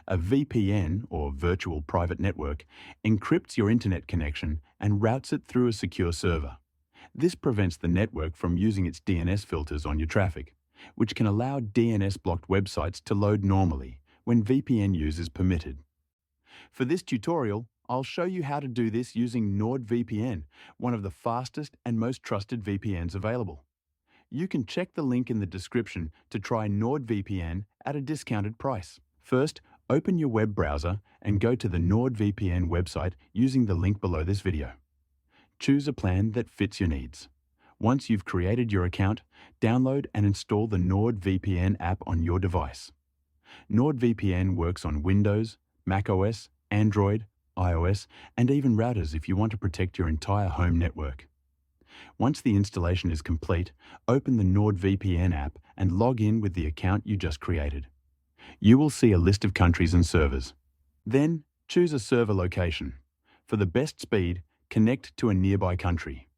A VPN, or virtual private network, encrypts your internet connection and routes it through a secure server. This prevents the network from using its DNS filters on your traffic, which can allow DNS-blocked websites to load normally when VPN use is permitted. For this tutorial, I'll show you how to do this using NordVPN, one of the fastest and most trusted VPNs available. You can check the link in the description to try NordVPN at a discounted price. First, open your web browser and go to the NordVPN website using the link below this video. Choose a plan that fits your needs. Once you've created your account, download and install the NordVPN app on your device. NordVPN works on Windows, macOS, Android, iOS, and even routers if you want to protect your entire home network. Once the installation is complete, open the NordVPN app and log in with the account you just created. You will see a list of countries and servers. Then, choose a server location. For the best speed, connect to a nearby country.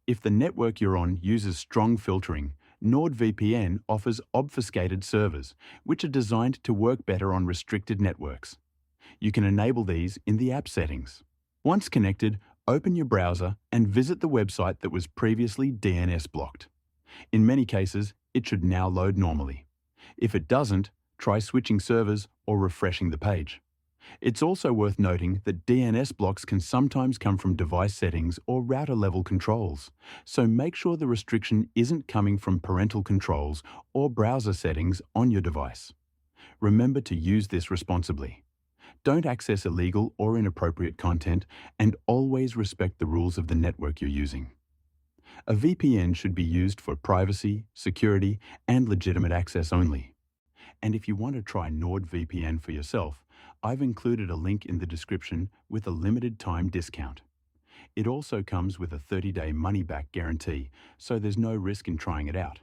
If the network you're on uses strong filtering, NordVPN offers obfuscated servers, which are designed to work better on restricted networks. You can enable these in the app settings. Once connected, open your browser and visit the website that was previously DNS blocked. In many cases, it should now load normally. If it doesn't, try switching servers or refreshing the page. It's also worth noting that DNS blocks can sometimes come from device settings or router-level controls, so make sure the restriction isn't coming from parental controls or browser settings on your device. Remember to use this responsibly. Don't access illegal or inappropriate content, and always respect the rules of the network you're using. A VPN should be used for privacy, security, and legitimate access only. And if you want to try NordVPN for yourself, I've included a link in the description with a limited time discount. It also comes with a 30-day money-back guarantee, so there's no risk in trying it out.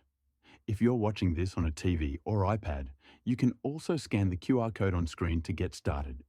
If you're watching this on a TV or iPad, you can also scan the QR code on screen to get started.